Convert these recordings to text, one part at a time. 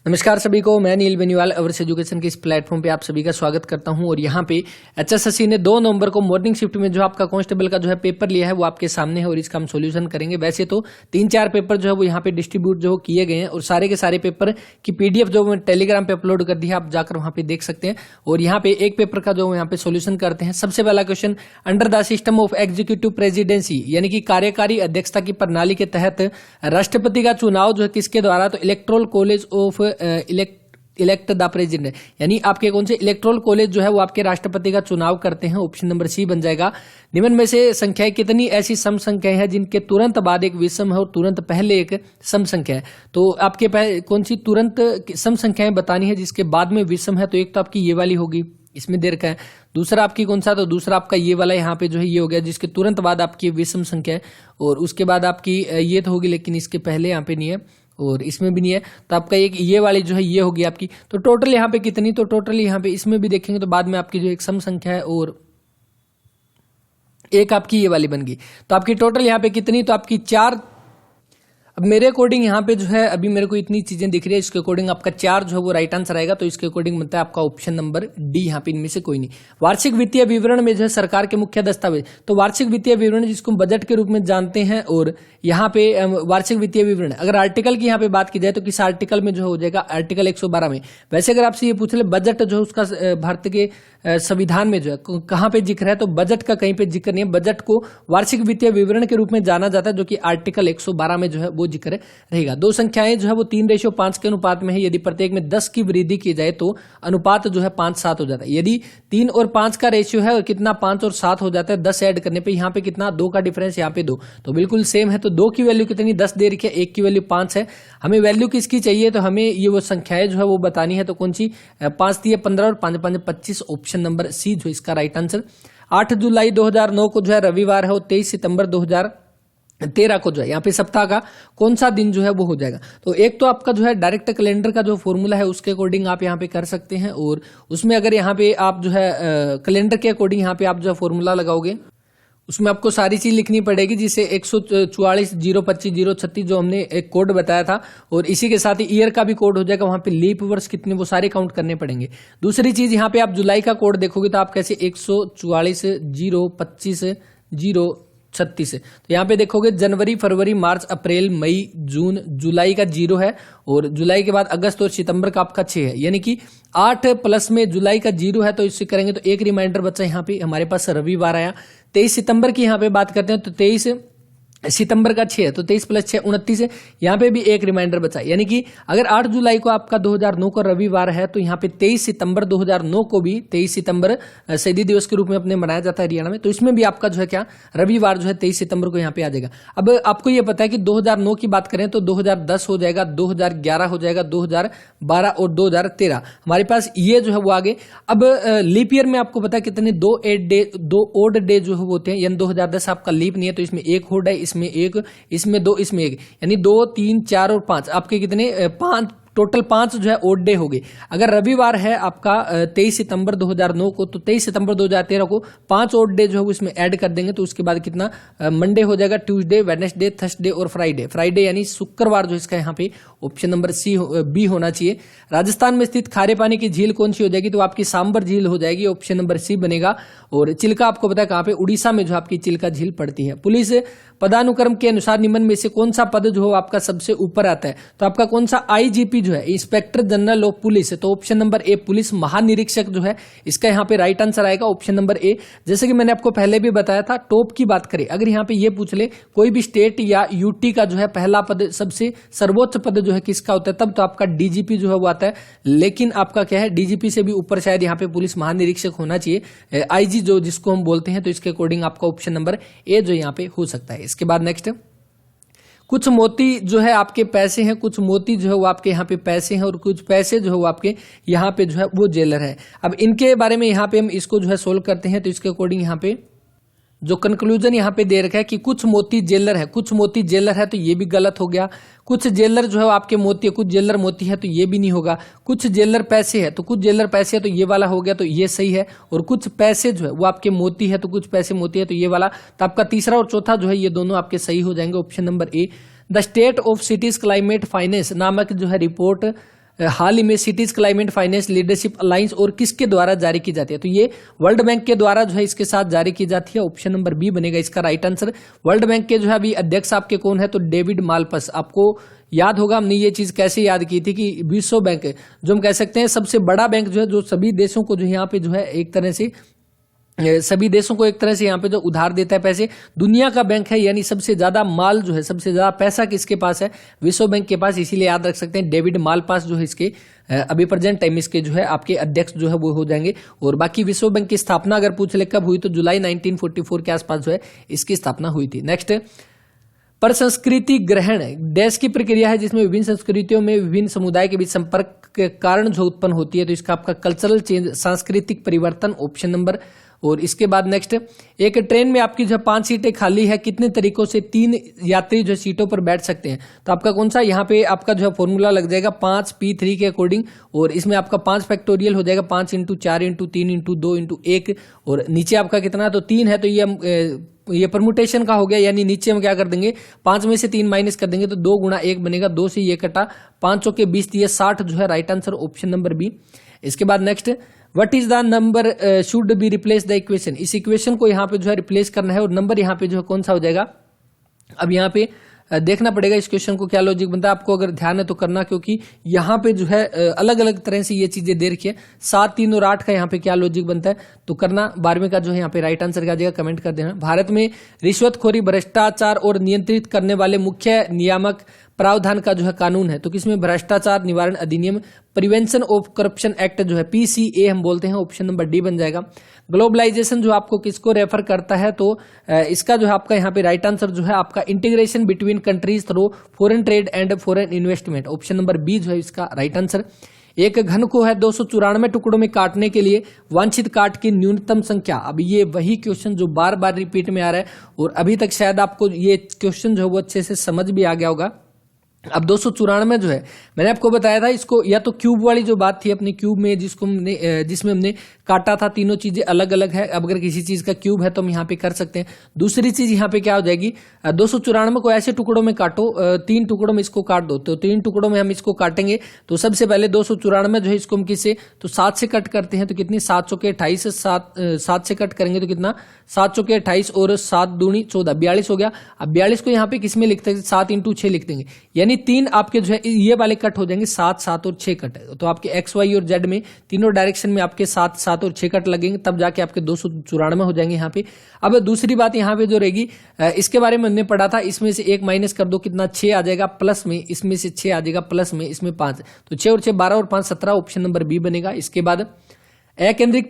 नमस्कार सभी को, मैं नील बेनीवाल अवर्स एजुकेशन के इस प्लेटफॉर्म पे आप सभी का स्वागत करता हूं। और यहाँ पे एचएसएससी ने 2 नवंबर को मॉर्निंग शिफ्ट में जो आपका कांस्टेबल का जो है पेपर लिया है वो आपके सामने है और इसका हम सॉल्यूशन करेंगे। वैसे तो 3-4 पेपर जो है वो यहाँ पे डिस्ट्रीब्यूट जो किए गए हैं और सारे के सारे पेपर की पीडीएफ जो मैं टेलीग्राम पे अपलोड कर दी है, आप जाकर वहाँ पे देख सकते हैं। और यहाँ पे एक पेपर का जो यहाँ पे सोल्यूशन करते हैं। सबसे पहला question, under the system of executive presidency यानी कि कार्यकारी अध्यक्षता की प्रणाली के तहत राष्ट्रपति का चुनाव जो है किसके द्वारा, तो electoral college of elect the president, यानी आपके कौन से इलेक्टोरल कॉलेज जो है वो आपके राष्ट्रपति का चुनाव करते हैं। ऑप्शन नंबर सी बन जाएगा। निम्न में से संख्याएं कितनी ऐसी सम संख्याएं हैं जिनके तुरंत बाद एक विषम है और तुरंत पहले एक सम संख्या है। तो आपके कौन सी तुरंत सम संख्याएं बतानी है जिसके बाद में विषम है, तो एक तो आपकी ये वाली होगी, इसमें देर का है। दूसरा आपकी कौन सा, तो दूसरा आपका ये वाला यहाँ पे जो है ये हो गया जिसके तुरंत बाद आपकी विषम संख्या है। और उसके बाद आपकी ये तो होगी लेकिन इसके पहले यहाँ पे नहीं है और इसमें भी नहीं है, तो आपका एक ये वाली जो है ये होगी आपकी। तो टोटल यहाँ पे कितनी, तो टोटल यहाँ पे इसमें भी देखेंगे तो बाद में आपकी जो एक सम संख्या है और एक आपकी ये वाली बन गई। तो आपकी टोटल यहाँ पे कितनी, तो आपकी 4। अब मेरे अकॉर्डिंग यहाँ पे जो है अभी मेरे को इतनी चीजें दिख रही है, इसके अकॉर्डिंग आपका 4 जो है वो राइट आंसर आएगा। तो इसके अकॉर्डिंग बनता है आपका ऑप्शन नंबर डी, यहाँ पे इनमें से कोई नहीं। वार्षिक वित्तीय विवरण में जो है सरकार के मुख्य दस्तावेज, तो वार्षिक वित्तीय विवरण जिसको बजट के रूप में जानते हैं। और यहाँ पे वार्षिक वित्तीय विवरण, अगर आर्टिकल की यहाँ पे बात की जाए तो किस आर्टिकल में जो हो जाएगा, आर्टिकल 112 में। वैसे अगर आपसे ये पूछ ले बजट जो है उसका भारत के संविधान में जो है कहाँ पे जिक्र है, तो बजट का कहीं पे जिक्र नहीं है। बजट को वार्षिक वित्तीय विवरण के रूप में जाना जाता है, जो कि आर्टिकल 112 में जो है वो जिक्र रहेगा। 2 संख्याएं जो है वो 3:5 के अनुपात में है। यदि प्रत्येक में 10 की वृद्धि की जाए तो अनुपात जो है 5-7 हो जाता है। यदि 3 और 5 का रेशियो है और कितना 5 और 7 हो जाता है, 10 ऐड करने पे यहाँ पे कितना 2 का डिफरेंस, यहाँ पे 2, तो बिल्कुल सेम है। तो 2 की वैल्यू कितनी 10 दे रखी है, 1 की वैल्यू 5 है। हमें वैल्यू किसकी चाहिए, तो हमें ये वो संख्याएं जो है वो बतानी है। तो कौन सी, 5 दिए 15 और 5-5 25, ऑप्शन नंबर सी जो इसका राइट आंसर। 8 जुलाई 2009 को जो है रविवार है और 23 सितंबर 2013 को जो है यहाँ पे सप्ताह का कौन सा दिन जो है वो हो जाएगा। तो एक तो आपका जो है डायरेक्ट कैलेंडर का जो फॉर्मूला है उसके अकॉर्डिंग आप यहाँ पे कर सकते हैं। और उसमें अगर यहाँ पे आप जो है कैलेंडर के अकॉर्डिंग यहाँ पे आप जो है फॉर्मूला लगाओगे, उसमें आपको सारी चीज लिखनी पड़ेगी, जिसे 144 025 036 जो हमने एक कोड बताया था, और इसी के साथ ही ईयर का भी कोड हो जाएगा। वहां पे लीप वर्ष कितने वो सारे काउंट करने पड़ेंगे। दूसरी चीज यहाँ पे आप जुलाई का कोड देखोगे तो आप कैसे 144 025 036 है। तो यहाँ पे देखोगे जनवरी फरवरी मार्च अप्रैल मई जून, जुलाई का 0 है और जुलाई के बाद अगस्त और सितंबर का आपका 6 है, यानी कि 8 प्लस में जुलाई का 0 है। तो इससे करेंगे तो एक रिमाइंडर बचा यहाँ पे हमारे पास रविवार आया। 23 सितंबर की यहाँ पे बात करते हैं तो 23 सितंबर का 6 है, तो 23 + 6 29 है। यहाँ पे भी एक रिमाइंडर बचा, यानी कि अगर 8 जुलाई को आपका 2009 का रविवार है तो यहाँ पे 23 सितंबर 2009 को भी 23 सितंबर शहीदी दिवस के रूप में अपने मनाया जाता है हरियाणा में। तो इसमें भी आपका जो है क्या रविवार जो है 23 सितंबर को यहाँ पे आ जाएगा। अब आपको ये पता है कि 2009 की बात करें तो 2010 हो जाएगा, 2011 हो जाएगा, 2012 और 2013 हमारे पास ये जो है वो आगे। अब लीप ईयर में आपको पता है कितने 2 ओड डे जो होते हैं, यानी 2010 आपका लीप नहीं है तो इसमें 1 होड है, इसमें 1, इसमें 2, इसमें 1, यानी 2 3 4 और 5 आपके कितने 5, टोटल 5 जो है ओड डे हो गए। अगर रविवार है आपका 23 सितंबर 2009 को, तो 23 सितंबर 2013 को 5 ओड डे जो है उसमें ऐड कर देंगे। तो उसके बाद कितना मंडे हो जाएगा, ट्यूसडे, वेडनेसडे, थर्सडे और फ्राइडे। फ्राइडे यानी शुक्रवार जो इसका यहाँ पे ऑप्शन नंबर बी होना चाहिए। राजस्थान में स्थित खारे पानी की झील कौन सी हो जाएगी, तो आपकी सांबर झील हो जाएगी, ऑप्शन नंबर सी बनेगा। और चिल्का आपको पता है कहाँ पे, उड़ीसा में जो आपकी चिल्का झील पड़ती है। पुलिस पदानुक्रम के अनुसार निम्न में से कौन सा पद जो आपका सबसे ऊपर आता है, तो आपका कौन सा आईजीपी जो है, इंस्पेक्टर जनरल ऑफ पुलिस है। तो ऑप्शन नंबर ए पुलिस महानिरीक्षक जो है इसका यहाँ पे राइट आंसर आएगा, ऑप्शन नंबर ए। जैसे कि मैंने आपको पहले भी बताया था, टॉप की बात करें अगर यहाँ पे ये पूछ ले कोई भी स्टेट या यूटी का जो है पहला पद, सबसे सर्वोच्च पद जो है किसका होता है, तब तो आपका डीजीपी जो है वो आता है। लेकिन आपका क्या है, डीजीपी से भी ऊपर शायद यहाँ पे पुलिस महानिरीक्षक होना चाहिए, आईजी जो जिसको हम बोलते हैं। तो इसके अकॉर्डिंग आपका ऑप्शन नंबर ए जो यहाँ पे हो सकता है। इसके बाद नेक्स्ट, कुछ मोती जो है आपके पैसे हैं, कुछ मोती जो है वो आपके यहाँ पे पैसे हैं और कुछ पैसे जो है वो आपके यहाँ पे जो है वो जेलर है। अब इनके बारे में यहाँ पे हम इसको जो है सोल्व करते हैं। तो इसके अकॉर्डिंग यहाँ पे जो कंक्लूजन यहाँ पे दे रखा है कि कुछ मोती जेलर है, कुछ मोती जेलर है, तो ये भी गलत हो गया। कुछ जेलर जो है आपके मोती है, कुछ जेलर मोती है, तो ये भी नहीं होगा। कुछ जेलर पैसे है, तो कुछ जेलर पैसे है, तो ये वाला हो गया, तो ये सही है। और कुछ पैसे जो है वो आपके मोती है, तो कुछ पैसे मोती है, तो ये वाला। तो आपका तीसरा और चौथा जो है ये दोनों आपके सही हो जाएंगे, option number A. The state of cities climate finance नामक जो है रिपोर्ट हाल ही में cities climate finance leadership alliance और किसके द्वारा जारी की जाती है? तो ये वर्ल्ड बैंक के द्वारा जो है इसके साथ जारी की जाती है। ऑप्शन नंबर बी बनेगा इसका राइट आंसर। वर्ल्ड बैंक के जो है अभी अध्यक्ष आपके कौन है? तो डेविड माल्पस। आपको याद होगा हमने ये चीज कैसे याद की थी कि विश्व बैंक जो हम कह सकते हैं सबसे बड़ा बैंक जो है, जो सभी देशों को जो यहाँ पे जो है एक तरह से सभी देशों को एक तरह से यहाँ पे जो उधार देता है पैसे, दुनिया का बैंक है, यानी सबसे ज्यादा माल जो है, सबसे ज्यादा पैसा किसके पास है? विश्व बैंक के पास। इसीलिए याद रख सकते हैं डेविड मालपास जो है इसके अभी प्रेजेंट टाइम इसके जो है आपके अध्यक्ष जो है वो हो जाएंगे। और बाकी विश्व बैंक की स्थापना अगर पूछ ले कब हुई, तो जुलाई 1944 के आसपास जो है इसकी स्थापना हुई थी। नेक्स्ट, पर संस्कृति ग्रहण देश की प्रक्रिया है जिसमें विभिन्न संस्कृतियों में विभिन्न समुदाय के बीच संपर्क के कारण जो उत्पन्न होती है। तो इसका आपका कल्चरल चेंज, सांस्कृतिक परिवर्तन, ऑप्शन नंबर। और इसके बाद नेक्स्ट, एक ट्रेन में आपकी जो 5 सीटें खाली है, कितने तरीकों से 3 यात्री जो सीटों पर बैठ सकते हैं? तो आपका कौन सा यहाँ पे आपका जो है फॉर्मूला लग जाएगा 5p3 के अकॉर्डिंग। और इसमें आपका 5 फैक्टोरियल हो जाएगा, 5 × 4 × 3 × 2 × 1। और नीचे आपका कितना? तो 3 है, तो ये परमुटेशन का हो गया, यानी नीचे हम क्या कर देंगे 5 में से 3 माइनस कर देंगे तो 2 × 1 बनेगा, 2 से ये कटा, 5 के 20 दिए 60 जो है right answer, option number B. इसके बाद next, what is the number should be replace the equation. इस इक्वेशन को यहाँ पे जो है रिप्लेस करना है और नंबर यहाँ पे जो है कौन सा हो जाएगा? अब यहाँ पे देखना पड़ेगा इस क्वेश्चन को क्या लॉजिक बनता है। आपको अगर ध्यान है तो करना, क्योंकि यहाँ पे जो है अलग अलग तरह से ये चीजें दे रखी है। 7, 3 और 8 का यहाँ पे क्या लॉजिक बनता है तो करना। 12वें का जो है यहाँ पे राइट आंसर क्या आ जाएगा, कमेंट कर देना। भारत में रिश्वतखोरी, भ्रष्टाचार और नियंत्रित करने वाले मुख्य नियामक प्रावधान का जो है कानून है, तो किसमें? भ्रष्टाचार निवारण अधिनियम, प्रिवेंशन ऑफ करप्शन एक्ट जो है PCA हम बोलते हैं, ऑप्शन नंबर डी बन जाएगा। ग्लोबलाइजेशन जो आपको किसको रेफर करता है? तो इसका जो है आपका यहाँ पे राइट आंसर जो है आपका integration between countries through foreign trade and foreign investment, option number B जो है इसका राइट आंसर। एक घन को है 294 टुकड़ों में काटने के लिए वांछित काट की न्यूनतम संख्या। अब ये वही क्वेश्चन जो बार बार रिपीट में आ रहा है और अभी तक शायद आपको ये क्वेश्चन जो है वो अच्छे से समझ भी आ गया होगा। अब 294 जो है मैंने आपको बताया था, इसको या तो क्यूब वाली जो बात थी अपनी क्यूब में जिसमें हमने काटा था, तीनों चीजें अलग अलग है। अब अगर किसी चीज का क्यूब है तो हम यहाँ पे कर सकते हैं। दूसरी चीज यहाँ पे क्या हो जाएगी, 294 को ऐसे टुकड़ों में काटो, 3 टुकड़ों में इसको काट दो, तो 3 टुकड़ों में हम इसको काटेंगे। तो सबसे पहले 294 जो है इसको हम किससे, तो 7 से कट करते हैं, तो कितनी 7 चौके 28, 7 से कट करेंगे तो कितना 7 चौके 28 और 7 दूनी 14, 42 हो गया। अब 42 को यहाँ पे किसमें लिखते हैं, 7 × 6 लिख देंगे, यानी 3 आपके जो है ये वाले कट हो जाएंगे, 7, 7 और 6 कट। तो आपके एक्स, वाई और जेड में तीनों डायरेक्शन में आपके 7, 7 और 6 कट लगेंगे, तब जाके आपके 294 हो जाएंगे यहाँ पे। अब दूसरी बात यहाँ पे जो रहेगी, इसके बारे में हमने पढ़ा था, इसमें से 1 माइनस कर दो, कितना 6 आ जाएगा, प्लस में इसमें से 6 आ जाएगा, प्लस में इसमें 5, तो 6 और 6 12 और 5 17, ऑप्शन नंबर बी बनेगा। इसके बाद अकेंद्रिक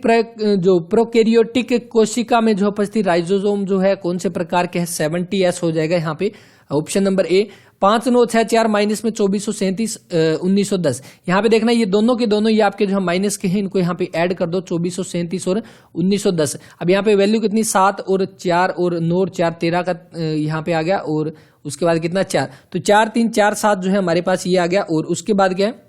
जो प्रोकैरियोटिक कोशिका में जो उपस्थित राइजोसोम जो है कौन से प्रकार के है, 70S हो जाएगा यहाँ पे, ऑप्शन नंबर ए। 5, 9, 6, 4 माइनस में 2437, 1910। यहाँ पे देखना ये दोनों के दोनों ये आपके जो माइनस के हैं, इनको यहाँ पे ऐड कर दो, 2437 और 1910। अब यहाँ पे वैल्यू कितनी 7 और 4 और 9 और 4 13 का यहाँ पे आ गया, और उसके बाद कितना 4, तो 4, 3, 4, 7 जो है हमारे पास ये आ गया। और उसके बाद क्या है,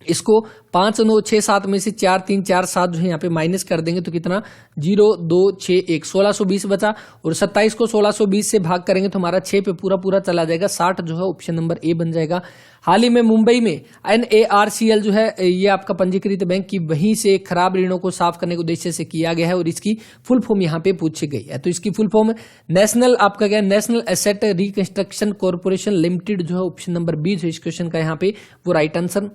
इसको 5, 9, 6, 7 में से 4, 3, 4, 7 जो है यहाँ पे माइनस कर देंगे, तो कितना 0, 2, 6, 1, 1620 बचा। और 27 को 1620 से भाग करेंगे तो हमारा 6 पे पूरा चला जाएगा, 60 जो है ऑप्शन नंबर ए बन जाएगा। हाल ही में मुंबई में NARCL जो है ये आपका पंजीकृत बैंक की वहीं से खराब ऋणों को साफ करने के उद्देश्य से किया गया है, और इसकी फुल फॉर्म यहाँ पे पूछी गई है। तो इसकी फुल फॉर्म नेशनल आपका क्या है, national asset reconstruction corporation limited जो है, ऑप्शन नंबर बी जो इस क्वेश्चन का यहाँ पे वो राइट आंसर।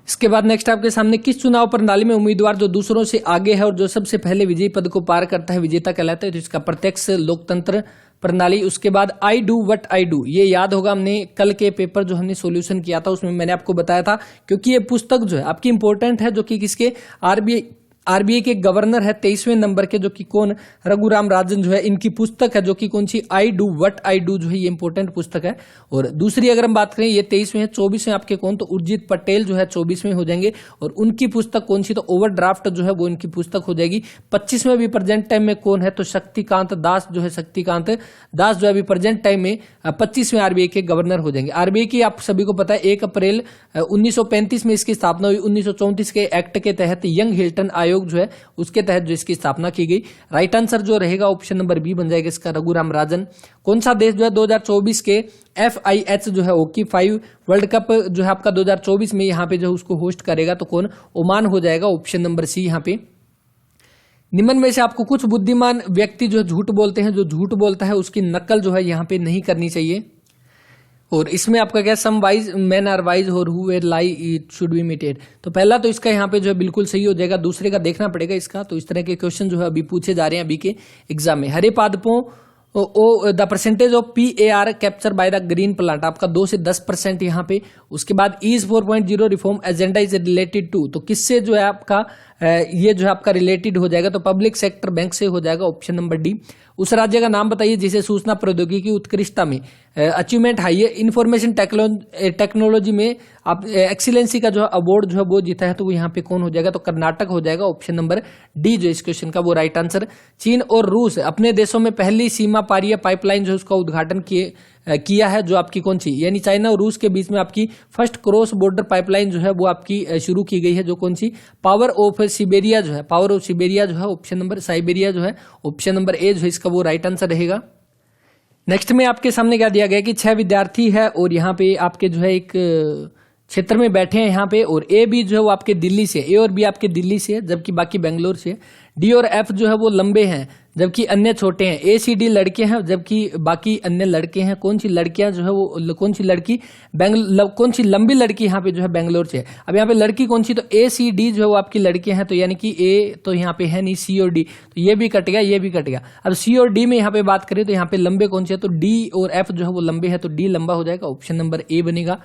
इसके बाद नेक्स्ट आपके सामने, किस चुनाव प्रणाली में उम्मीदवार जो दूसरों से आगे है और जो सबसे पहले विजयी पद को पार करता है विजेता कहलाता है? तो इसका प्रत्यक्ष लोकतंत्र प्रणाली। उसके बाद आई डू व्हाट आई डू, ये याद होगा हमने कल के पेपर जो हमने सॉल्यूशन किया था उसमें मैंने आपको बताया था, क्योंकि ये पुस्तक जो है आपकी इंपॉर्टेंट है, जो कि किसके, आरबीआई के गवर्नर है 23वें नंबर के, जो कि कौन, रघुराम राजन जो है, इनकी पुस्तक है जो कि कौन सी, I do what I do जो है, ये इंपॉर्टेंट पुस्तक है। और दूसरी अगर हम बात करें, ये 23वें है, 24वें आपके कौन, तो उर्जित पटेल जो है 24वें हो जाएंगे, और उनकी पुस्तक कौन सी, तो ओवरड्राफ्ट जो है वो इनकी पुस्तक हो जाएगी। 25वें भी प्रेजेंट टाइम में कौन है, तो शक्तिकांत दास जो है, शक्तिकांत दास जो है अभी प्रेजेंट टाइम में 25वें आरबीआई के गवर्नर हो जाएंगे। आरबीआई की आप सभी को पता है 1 अप्रैल 1935 में इसकी स्थापना हुई। 1934 के एक्ट के तहत यंग हिल्टन आयोग आयोग जो है उसके तहत जो इसकी स्थापना की गई। राइट आंसर जो रहेगा ऑप्शन नंबर बी बन जाएगा इसका, रघुराम राजन। कौन सा देश जो है 2024 के FIH जो है हॉकी 5 वर्ल्ड कप जो है आपका 2024 में यहाँ पे जो उसको होस्ट करेगा, तो कौन, ओमान हो जाएगा, ऑप्शन नंबर सी यहाँ पे। निम्न में से आपको कुछ बुद्धिमान व्यक्ति जो झूठ बोलते हैं, जो झूठ बोलता है उसकी नकल जो है यहाँ पे नहीं करनी चाहिए। और इसमें आपका क्या, some wise man are wise और who where lie it should be emitted. तो पहला तो इसका यहाँ पे जो है बिल्कुल सही हो जाएगा, दूसरे का देखना पड़ेगा इसका। तो इस तरह के क्वेश्चन जो है अभी पूछे जा रहे हैं अभी के एग्जाम में। हरे पादपों the percentage of PAR capture by the green plant, आपका 2 से 10% यहाँ पे। उसके बाद ease 4.0 reform agenda is related to, तो किससे जो है आपका ये जो है आपका रिलेटेड हो जाएगा, तो पब्लिक सेक्टर बैंक से हो जाएगा, ऑप्शन नंबर डी। उस राज्य का नाम बताइए जिसे सूचना प्रौद्योगिकी उत्कृष्टता में अचीवमेंट हाई है, इंफॉर्मेशन टेक्नोलॉजी में आप एक्सीलेंसी का जो अवार्ड जो है वो जीता है, तो वो यहाँ पे कौन हो जाएगा, तो कर्नाटक हो जाएगा, ऑप्शन नंबर डी जो इस क्वेश्चन का वो राइट आंसर। चीन और रूस अपने देशों में पहली सीमा पारीय पाइपलाइन जो उसका उद्घाटन किया है, जो आपकी कौन सी, यानी चाइना और रूस के बीच में आपकी फर्स्ट क्रॉस बॉर्डर पाइपलाइन जो है वो आपकी शुरू की गई है, जो कौन सी, पावर ऑफ सिबेरिया जो है, पावर ऑफ सिबेरिया जो है, ऑप्शन नंबर साइबेरिया जो है, ऑप्शन नंबर ए जो है इसका वो राइट आंसर रहेगा। नेक्स्ट में आपके सामने क्या दिया गया कि 6 विद्यार्थी है और यहाँ पे आपके जो है एक क्षेत्र में बैठे हैं यहाँ पे, और ए बी जो है वो आपके दिल्ली से, ए और बी आपके दिल्ली से है, जबकि बाकी बेंगलोर से। डी और एफ जो है वो लंबे हैं जबकि अन्य छोटे हैं। ए सी डी लड़के हैं जबकि बाकी अन्य लड़के हैं। कौन सी लड़कियां जो है वो, कौन सी लड़की कौन सी लंबी लड़की यहाँ पे जो है बेंगलोर से है। अब यहाँ पे लड़की कौन सी, तो ए सी डी जो है वो आपकी लड़कियां हैं, तो यानी कि ए तो यहाँ पे है नहीं, सी और डी, तो ये भी कट गया, ये भी कट गया। अब सी और डी में यहाँ पे बात करें तो यहाँ पे लंबे कौन से है, तो डी और एफ जो है वो लंबे है, तो डी लंबा हो जाएगा, ऑप्शन नंबर ए बनेगा।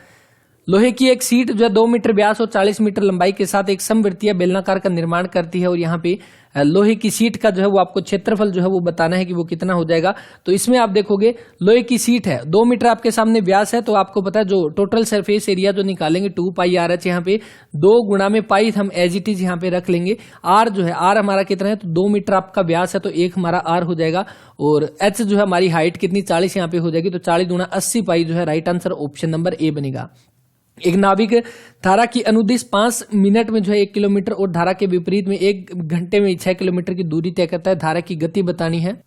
लोहे की एक सीट जो है 2 मीटर व्यास और 40 मीटर लंबाई के साथ एक समवृत्तीय बेलनाकार का निर्माण करती है, और यहाँ पे लोहे की सीट का जो है वो आपको क्षेत्रफल जो है वो बताना है कि वो कितना हो जाएगा। तो इसमें आप देखोगे लोहे की सीट है 2 मीटर आपके सामने व्यास है, तो आपको पता है जो टोटल सरफेस एरिया जो निकालेंगे 2 पाई आर एच, यहाँ पे 2 गुणा में पाई हम एज इट इज यहाँ पे रख लेंगे। आर जो है, आर हमारा कितना है, तो 2 मीटर आपका व्यास है, तो 1 हमारा आर हो जाएगा, और एच जो है हमारी हाइट कितनी 40 यहाँ पे हो जाएगी, तो 40 गुणा 80 पाई जो है right answer option number A बनेगा। एक नाविक धारा की अनुदिश 5 मिनट में जो है 1 किलोमीटर और धारा के विपरीत में 1 घंटे में 6 किलोमीटर की दूरी तय करता है। धारा की गति बतानी है।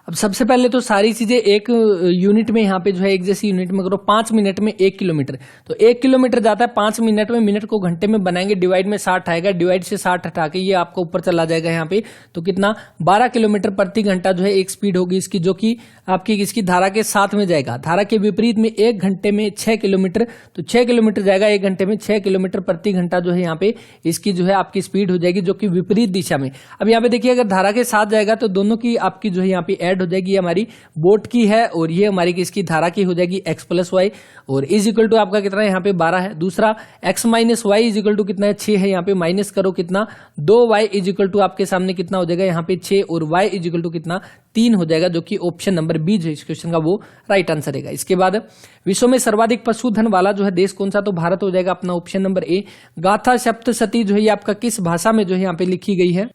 अब सबसे पहले तो सारी चीजें एक यूनिट में यहाँ पे जो है एक जैसी यूनिट में करो। 5 मिनट में 1 किलोमीटर, तो 1 किलोमीटर जाता है 5 मिनट में, मिनट को घंटे में बनाएंगे, डिवाइड में 60 आएगा, डिवाइड से 60 हटा के ये आपको ऊपर चला जाएगा यहाँ पे, तो कितना 12 किलोमीटर प्रति घंटा जो है एक स्पीड होगी इसकी, जो कि आपकी इसकी धारा के साथ में जाएगा। धारा के विपरीत में 1 घंटे में 6 किलोमीटर, तो 6 किलोमीटर जाएगा 1 घंटे में, 6 किलोमीटर प्रति घंटा जो है यहाँ पे इसकी जो है आपकी स्पीड हो जाएगी, जो कि विपरीत दिशा में। अब यहाँ पे देखिए अगर धारा के साथ जाएगा तो दोनों की आपकी जो है यहाँ पे ऐड हो जाएगी, ये हमारी बोट की है और ये हमारी किसकी, धारा की हो जाएगी x प्लस वाई, और इज इक्वल टू आपका कितना है यहाँ पे 12 है। दूसरा x minus Y is equal to कितना है 6 है, यहाँ पे माइनस करो कितना 2y इज इक्वल टू आपके सामने कितना हो जाएगा यहाँ पे 6, और y इज इक्वल टू कितना 3 हो जाएगा, जो कि ऑप्शन नंबर बी जो इस क्वेश्चन का वो राइट आंसर रहेगा। इसके बाद विश्व में सर्वाधिक पशुधन वाला जो है देश कौन सा, तो भारत हो जाएगा अपना ऑप्शन नंबर ए। गाथा सप्तशती जो है ये आपका किस भाषा में जो है यहाँ पे लिखी गई है,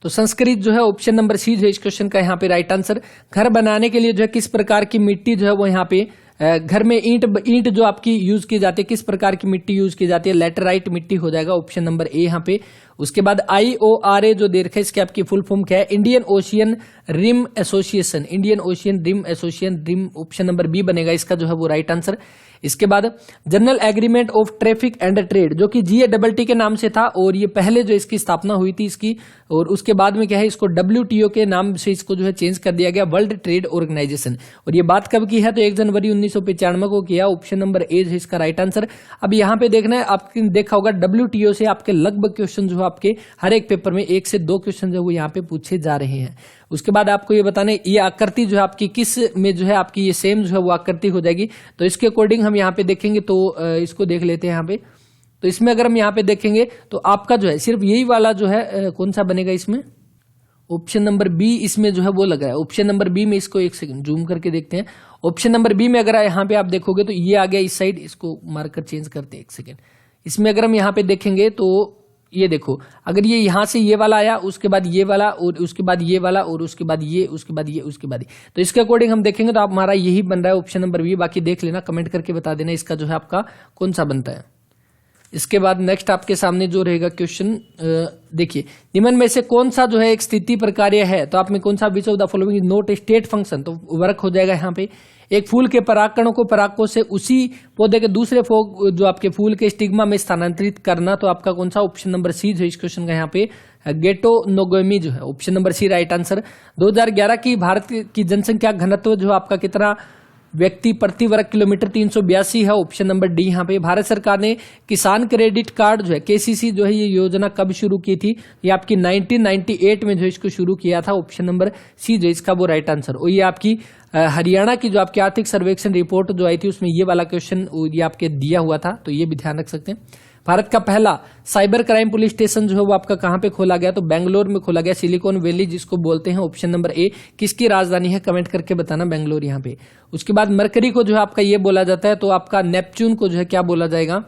तो संस्कृत जो है ऑप्शन नंबर सी जो है इस क्वेश्चन का यहाँ पे राइट आंसर। घर बनाने के लिए जो है किस प्रकार की मिट्टी जो है वो यहाँ पे घर में ईंट जो आपकी यूज की जाती है, किस प्रकार की मिट्टी यूज की जाती है, लेटराइट मिट्टी हो जाएगा, ऑप्शन नंबर ए यहाँ पे। उसके बाद IORA जो दे रखा है इसकी आपकी फुल फॉर्म क्या है, Indian Ocean Rim Association, Indian Ocean Rim Association, rim option number B बनेगा इसका जो है वो राइट आंसर। इसके बाद General Agreement of Traffic and Trade जो कि GATT के नाम से था, और ये पहले जो इसकी स्थापना हुई थी इसकी, और उसके बाद में क्या है इसको WTO के नाम से इसको जो है चेंज कर दिया गया, वर्ल्ड ट्रेड ऑर्गेनाइजेशन। और ये बात कब की है, तो 1 जनवरी 1995 को किया, ऑप्शन नंबर ए है इसका राइट आंसर। अब यहाँ पे देखना है, आपने देखा होगा WTO से आपके लगभग क्वेश्चन जो आपके हर एक पेपर में 1 से 2 क्वेश्चन जो वो यहाँ पे पूछे जा रहे हैं। उसके बाद आपको ये बताना है ये आकृति जो है आपकी किस में जो है आपकी ये सेम जो है वो आकृति हो जाएगी, तो इसके अकॉर्डिंग हम यहाँ पे देखेंगे, तो इसको देख लेते हैं यहाँ पे। तो इसमें अगर हम यहाँ पे देखेंगे तो आपका जो है सिर्फ यही वाला जो है कौन सा बनेगा इसमें, ऑप्शन नंबर बी इसमें जो है वो लग रहा है। ऑप्शन नंबर बी में इसको एक सेकंड जूम करके देखते हैं। ऑप्शन नंबर बी में अगर यहाँ पे आप देखोगे तो ये आ गया इस साइड, इसको मार्कर चेंज करते हैं एक सेकेंड। इसमें अगर हम यहाँ पे देखेंगे तो ये देखो, अगर ये यहां से ये वाला आया, उसके बाद ये वाला, और उसके बाद ये वाला, और उसके बाद ये, उसके बाद ये, उसके बाद ये, तो इसके अकॉर्डिंग हम देखेंगे तो आप हमारा यही बन रहा है ऑप्शन नंबर बी। बाकी देख लेना, कमेंट करके बता देना इसका जो है आपका कौन सा बनता है। इसके बाद नेक्स्ट आपके सामने जो रहेगा क्वेश्चन, देखिए निम्न में से कौन सा जो है एक स्थिति प्रकार्य है, तो आप में कौन सा which of the following is not a state function, तो वर्क हो जाएगा यहाँ पे। एक फूल के परागकणों को परागकोश से उसी पौधे के दूसरे जो आपके फूल के स्टिग्मा में स्थानांतरित करना, तो आपका कौन सा, ऑप्शन नंबर सी जो इस क्वेश्चन का यहाँ पे गेटोनोगोमी जो है, option number C right answer. 2011 की भारत की जनसंख्या घनत्व जो आपका कितना व्यक्ति प्रति वर्ग किलोमीटर 382 है, ऑप्शन नंबर डी यहाँ पे। भारत सरकार ने किसान क्रेडिट कार्ड जो है केसीसी जो है ये योजना कब शुरू की थी, ये आपकी 1998 में जो इसको शुरू किया था, ऑप्शन नंबर सी जो इसका वो राइट आंसर। और ये आपकी हरियाणा की जो आपकी आर्थिक सर्वेक्षण रिपोर्ट जो आई थी उसमें ये वाला क्वेश्चन ये आपके दिया हुआ था, तो ये भी ध्यान रख सकते हैं। भारत का पहला साइबर क्राइम पुलिस स्टेशन जो है वो आपका कहां पे खोला गया, तो बेंगलोर में खोला गया, सिलिकॉन वैली जिसको बोलते हैं, ऑप्शन नंबर ए। किसकी राजधानी है, कमेंट करके बताना, बेंगलोर यहाँ पे। उसके बाद मरकरी को जो है आपका ये बोला जाता है, तो आपका नेपच्यून को जो है क्या बोला जाएगा,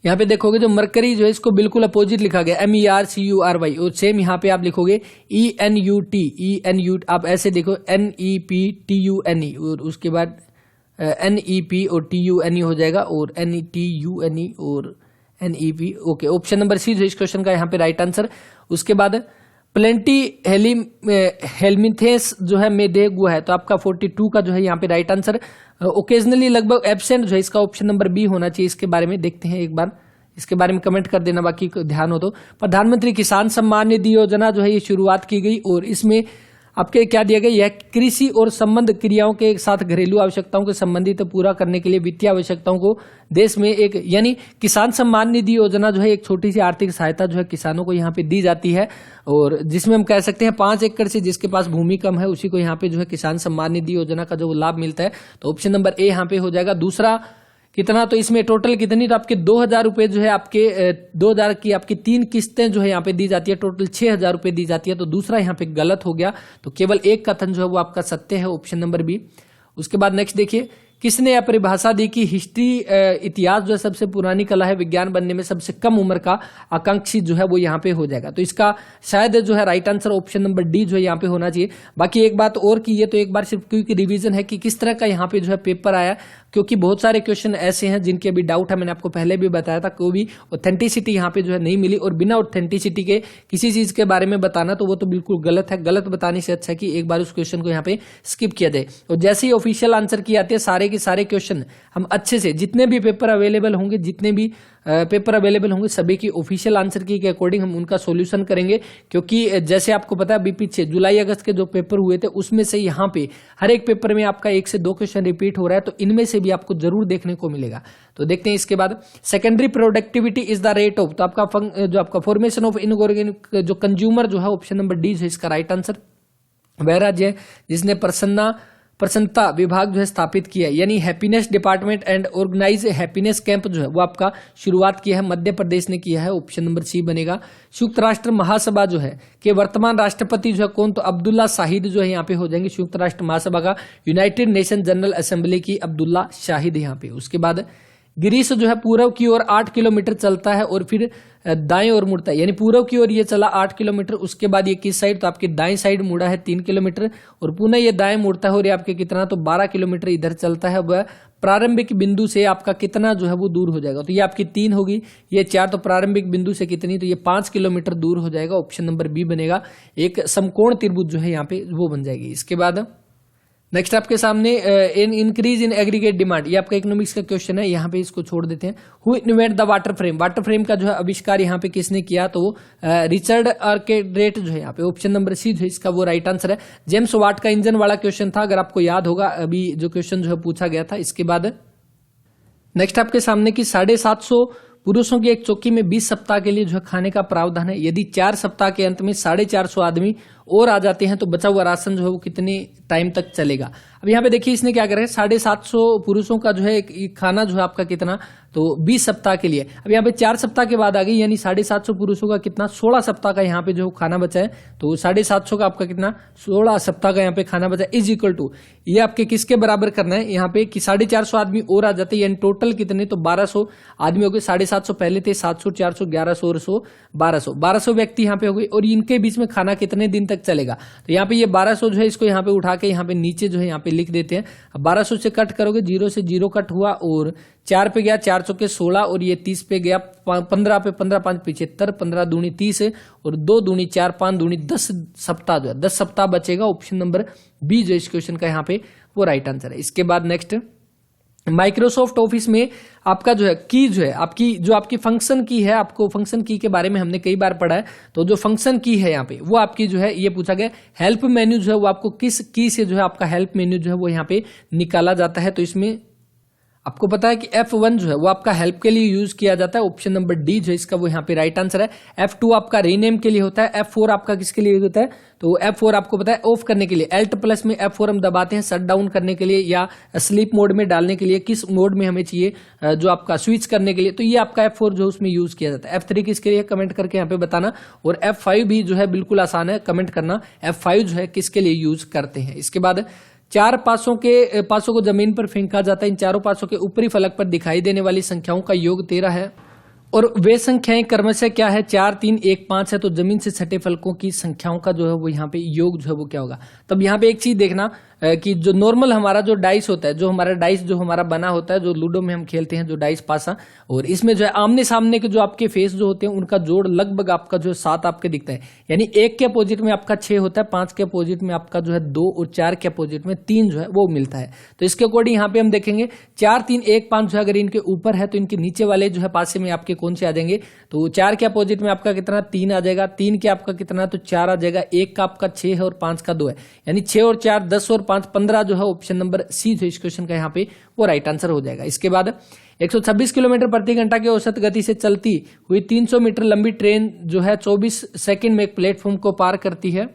यहाँ पे देखोगे जो मरकरी जो है इसको बिल्कुल अपोजिट लिखा गया, MERCURY, और सेम यहाँ पे आप लिखोगे ENUT, आप ऐसे देखो NEPTUNE, और उसके बाद NEP और TUNE हो जाएगा, और NETUNE और NEP, okay, option number C जो इस क्वेश्चन का यहाँ पे राइट आंसर। उसके बाद प्लेंटी हेलमिथेस जो है मेदेगुआ है, तो आपका 42 का जो है यहाँ पे राइट आंसर। ओकेजनली लगभग एब्सेंट जो है इसका ऑप्शन नंबर बी होना चाहिए। इसके बारे में देखते हैं एक बार, इसके बारे में कमेंट कर देना बाकी ध्यान हो तो। प्रधानमंत्री किसान सम्मान निधि योजना जो है ये शुरुआत की गई, और इसमें आपके क्या दिया गया, यह कृषि और संबंध क्रियाओं के साथ घरेलू आवश्यकताओं के संबंधित पूरा करने के लिए वित्तीय आवश्यकताओं को देश में एक, यानी किसान सम्मान निधि योजना जो है एक छोटी सी आर्थिक सहायता जो है किसानों को यहाँ पे दी जाती है, और जिसमें हम कह सकते हैं 5 एकड़ से जिसके पास भूमि कम है उसी को यहाँ पे जो है किसान सम्मान निधि योजना का जो लाभ मिलता है, तो ऑप्शन नंबर ए यहाँ पे हो जाएगा। दूसरा कितना, तो इसमें टोटल कितनी, तो आपके 2000 रुपए जो है आपके 2000 की आपकी 3 किस्तें जो है यहाँ पे दी जाती है, टोटल 6000 रुपए दी जाती है, तो दूसरा यहाँ पे गलत हो गया, तो केवल एक कथन जो है वो आपका सत्य है, ऑप्शन नंबर बी। उसके बाद नेक्स्ट देखिए, किसने यह परिभाषा दी कि हिस्ट्री इतिहास जो है सबसे पुरानी कला है, विज्ञान बनने में सबसे कम उम्र का आकांक्षी जो है वो यहाँ पे हो जाएगा, तो इसका शायद जो है right answer option number D जो है यहाँ पे होना चाहिए। बाकी एक बात और की, ये तो एक बार सिर्फ क्योंकि रिवीजन है कि किस तरह का यहाँ पे जो है पेपर आया, क्योंकि बहुत सारे क्वेश्चन ऐसे हैं जिनके अभी डाउट है, मैंने आपको पहले भी बताया था, कोई भी ऑथेंटिसिटी यहाँ पे जो है नहीं मिली, और बिना ऑथेंटिसिटी के किसी चीज के बारे में बताना तो वो तो बिल्कुल गलत है। गलत बताने से अच्छा है कि एक बार उस क्वेश्चन को यहाँ पे स्किप किया जाए, और जैसे ही ऑफिशियल आंसर की आती है सारे के सारे क्वेश्चन हम अच्छे से, जितने भी पेपर अवेलेबल होंगे, जितने भी पेपर अवेलेबल होंगे सभी की ऑफिशियल आंसर की के अकॉर्डिंग हम उनका सॉल्यूशन करेंगे, क्योंकि जैसे आपको पता है अभी पीछे जुलाई अगस्त के जो पेपर हुए थे उसमें से यहाँ पे हर एक पेपर में आपका 1 से 2 क्वेश्चन रिपीट हो रहा है, तो इनमें से भी आपको जरूर देखने को मिलेगा। तो देखते हैं इसके बाद, secondary productivity is the rate of, तो आपका जो आपका फॉर्मेशन ऑफ इनऑर्गेनिक जो कंज्यूमर जो है, ऑप्शन नंबर डी है इसका राइट आंसर। वह राज्य है जिसने प्रसन्नता विभाग जो है स्थापित किया है, यानी happiness department and organize happiness camp जो है वो आपका शुरुआत किया है, मध्य प्रदेश ने किया है, ऑप्शन नंबर सी बनेगा। संयुक्त राष्ट्र महासभा जो है के वर्तमान राष्ट्रपति जो है कौन, तो अब्दुल्ला शाहिद जो है यहाँ पे हो जाएंगे, संयुक्त राष्ट्र महासभा का, यूनाइटेड नेशन जनरल असेंबली की अब्दुल्ला शाहिद यहाँ पे। उसके बाद ग्रीस जो है पूर्व की ओर 8 किलोमीटर चलता है और फिर दाएं ओर मुड़ता है, यानी पूर्व की ओर ये चला 8 किलोमीटर, उसके बाद ये किस साइड, तो आपकी दाएं साइड मुड़ा है 3 किलोमीटर, और पुनः ये दाएं मुड़ता है और ये आपके कितना, तो 12 किलोमीटर इधर चलता है। वह प्रारंभिक बिंदु से आपका कितना जो है वो दूर हो जाएगा, तो ये आपकी 3 होगी, ये 4, तो प्रारंभिक बिंदु से कितनी, तो ये 5 किलोमीटर दूर हो जाएगा, ऑप्शन नंबर बी बनेगा। एक समकोण त्रिभुज जो है यहाँ पे वो बन जाएगी। इसके बाद नेक्स्ट आपके सामने इंक्रीज इन एग्रीगेट डिमांड, ये आपका इकोनॉमिक्स का क्वेश्चन है, यहाँ पे इसको छोड़ देते हैं। Who invent the water frame, water frame का जो है आविष्कार यहाँ पे किसने किया, तो रिचर्ड आर्किड्रेट जो है यहाँ पे, ऑप्शन नंबर सी जो है इसका वो राइट आंसर है। जेम्स वाट का इंजन वाला क्वेश्चन था, अगर आपको याद होगा अभी जो क्वेश्चन जो है पूछा गया था। इसके बाद नेक्स्ट आपके सामने की 750 पुरुषों की एक चौकी में 20 सप्ताह के लिए जो है खाने का प्रावधान है, यदि 4 सप्ताह के अंत में 450 आदमी और आ जाते हैं तो बचा हुआ राशन जो है वो कितने टाइम तक चलेगा। अब यहाँ पे देखिए इसने क्या करा है, 750 पुरुषों का जो है एक खाना जो है आपका कितना, तो 20 सप्ताह के लिए। अब यहाँ पे 4 सप्ताह के बाद आ गई, यानी 750 पुरुषों का कितना, 16 सप्ताह का यहाँ पे जो खाना बचा है, तो 750 का आपका कितना, 16 सप्ताह का यहाँ पे खाना बचा इज इक्वल टू, ये आपके किसके बराबर करना है यहाँ पे कि 450 आदमी और आ जाते हैं, यानी टोटल कितने, तो 1200 आदमी हो गए। 750 पहले थे, 700, 400, 1100 और 100, 1200 व्यक्ति यहाँ पे हो गए, और इनके बीच में खाना कितने दिन तक चलेगा, तो यहाँ पे ये 1200 जो है इसको यहाँ पे उठा के यहाँ पे नीचे जो है यहाँ पे लिख देते हैं। अब 1200 से कट करोगे, 0 से 0 कट हुआ और 4 पे गया, 4 चौके 16 और ये 30 पे गया, 15 पे 15 5 75, 15 दूनी 30 और 2 दूनी 4 5 दूनी 10 सप्ताह जो है 10 सप्ताह बचेगा। ऑप्शन नंबर बी जो इस क्वेश्चन का यहाँ पे वो राइट आंसर है। इसके बाद नेक्स्ट, माइक्रोसॉफ्ट ऑफिस में आपका जो है की जो है आपकी फंक्शन की है, आपको फंक्शन की के बारे में हमने कई बार पढ़ा है। तो जो फंक्शन की है यहाँ पे वो आपकी जो है ये पूछा गया, हेल्प मेन्यू जो है वो आपको किस की से जो है आपका हेल्प मेन्यू जो है वो यहाँ पे निकाला जाता है। तो इसमें आपको पता है कि F1 जो है वो आपका हेल्प के लिए यूज किया जाता है। ऑप्शन नंबर डी जो है इसका वो यहाँ पे राइट आंसर है। F2 आपका रीनेम के लिए होता है। F4 आपका किसके लिए यूज होता है? तो F4 आपको पता है ऑफ करने के लिए। Alt प्लस में F4 हम दबाते हैं शट डाउन करने के लिए या स्लीप मोड में डालने के लिए, किस मोड में हमें चाहिए जो आपका स्विच करने के लिए। तो ये आपका F4 जो उसमें यूज किया जाता है। F3 किसके लिए कमेंट करके यहाँ पे बताना। और F5 भी जो है बिल्कुल आसान है, कमेंट करना F5 जो है किसके लिए यूज करते हैं। इसके बाद 4 पासों को जमीन पर फेंका जाता है। इन चारों पासों के ऊपरी फलक पर दिखाई देने वाली संख्याओं का योग 13 है और वे संख्याएं क्रमशः क्या है? 4 3 1 5 है। तो जमीन से सटे फलकों की संख्याओं का जो है वो यहाँ पे योग जो है वो क्या होगा? तब यहाँ पे एक चीज देखना कि जो नॉर्मल हमारा जो डाइस होता है, जो हमारा डाइस जो हमारा बना होता है, जो लूडो में हम खेलते हैं जो डाइस पासा, और इसमें जो है आमने सामने के जो आपके फेस जो होते हैं उनका जोड़ लगभग आपका जो 7 आपके दिखता है। यानी 1 के अपोजिट में आपका 6 होता है, 5 के अपोजिट में आपका जो है 2 और 4 के अपोजिट में 3 जो है वो मिलता है। तो इसके अकॉर्डिंग यहाँ पे हम देखेंगे 4 3 1 5 जो है अगर इनके ऊपर है तो इनके नीचे वाले जो है पासे में आपके कौन से आ जाएंगे? तो 4 के अपोजिट में आपका कितना? 3 आ जाएगा। 3 के आपका कितना? तो 4 आ जाएगा। 1 का आपका 6 है और 5 का 2 है। यानी 6 और 4 10 और 5 15 जो है ऑप्शन नंबर सी जो इस क्वेश्चन का यहाँ पे वो राइट आंसर हो जाएगा। इसके बाद 126 किलोमीटर प्रति घंटा की औसत गति से चलती हुई 300 मीटर लंबी ट्रेन जो है 24 सेकंड में एक प्लेटफॉर्म को पार करती है।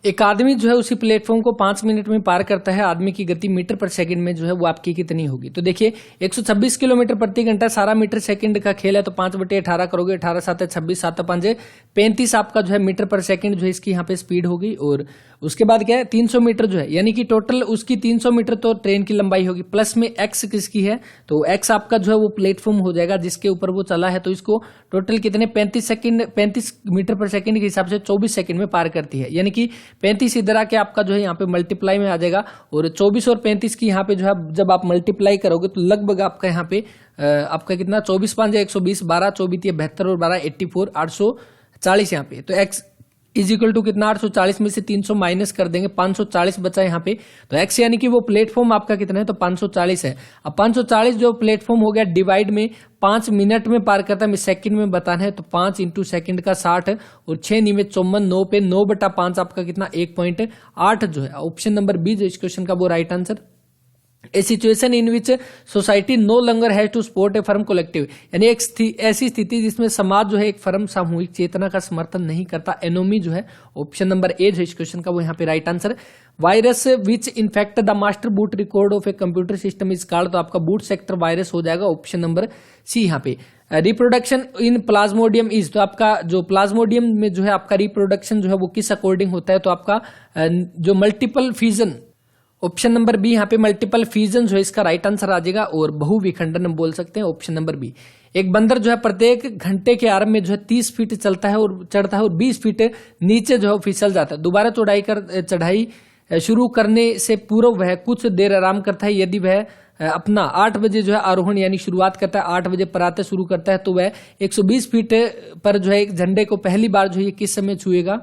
एक आदमी जो है उसी प्लेटफॉर्म को 5 मिनट में पार करता है। आदमी की गति मीटर पर सेकंड में जो है वो आपकी कितनी होगी? तो देखिए 126 किलोमीटर प्रति घंटा सारा मीटर सेकंड का खेल है। तो 5/18 करोगे, 18 7 26 7 5 35 आपका जो है मीटर पर सेकंड जो है इसकी यहाँ पे स्पीड होगी। और उसके बाद क्या है? 300 मीटर जो है यानी कि टोटल उसकी 300 मीटर तो ट्रेन की लंबाई होगी, प्लस में एक्स किसकी है? तो एक्स आपका जो है वो प्लेटफॉर्म हो जाएगा जिसके ऊपर वो चला है। तो इसको टोटल कितने 35 मीटर पर सेकंड के हिसाब से 24 सेकंड में पार करती है। यानी कि 35 इधर आके आपका जो है यहाँ पे मल्टीप्लाई में आ जाएगा और 24 और 35 की यहाँ पे जो है जब आप मल्टीप्लाई करोगे तो लगभग आपका यहाँ पे आपका कितना? 24 5 120, 12 24 72 और 12 84 840 यहाँ पे। तो एक्स इज इक्वल टू कितना? 840 में से 300 माइनस कर देंगे, 540 बचा यहाँ पे। तो एक्स यानी कि वो प्लेटफॉर्म आपका कितना है? तो 540 है। अब 540 जो प्लेटफॉर्म हो गया डिवाइड में 5 मिनट में पार करता है, मैं सेकंड में बताना है। तो 5 इंटू सेकंड का 60 और 6 नी में 54, 9 पे 9/5 आपका कितना? 1.8 जो है ऑप्शन नंबर बी जो इस क्वेश्चन का वो right answer. A situation in which society no longer has to support a firm collective, यानी एक ऐसी स्थिति जिसमें समाज जो है एक फर्म सामूहिक चेतना का समर्थन नहीं करता। एनोमी जो है ऑप्शन नंबर ए जो इस क्वेश्चन का वो यहाँ पे right answer. Virus which infect the master boot record of a computer system is called, तो आपका बूट सेक्टर वायरस हो जाएगा ऑप्शन नंबर सी यहाँ पे। रिप्रोडक्शन इन प्लाज्मोडियम इज, तो आपका जो प्लाज्मोडियम में जो है आपका रिप्रोडक्शन जो है वो किस अकॉर्डिंग होता है? तो आपका जो multiple fusion, option number B यहाँ पे मल्टीपल फ्यूजन जो है इसका राइट आंसर आ जाएगा। और बहुविखंडन हम बोल सकते हैं ऑप्शन नंबर बी। एक बंदर जो है प्रत्येक घंटे के आरंभ में जो है 30 फीट चलता है और चढ़ता है और 20 फीट नीचे जो है फिसल जाता है। दोबारा चढ़ाई शुरू करने से पूर्व वह कुछ देर आराम करता है। यदि वह अपना 8 बजे जो है आरोहण यानी शुरुआत करता है, 8 बजे प्रातः शुरू करता है, तो वह 120 फीट पर जो है एक झंडे को पहली बार जो है किस समय छुएगा?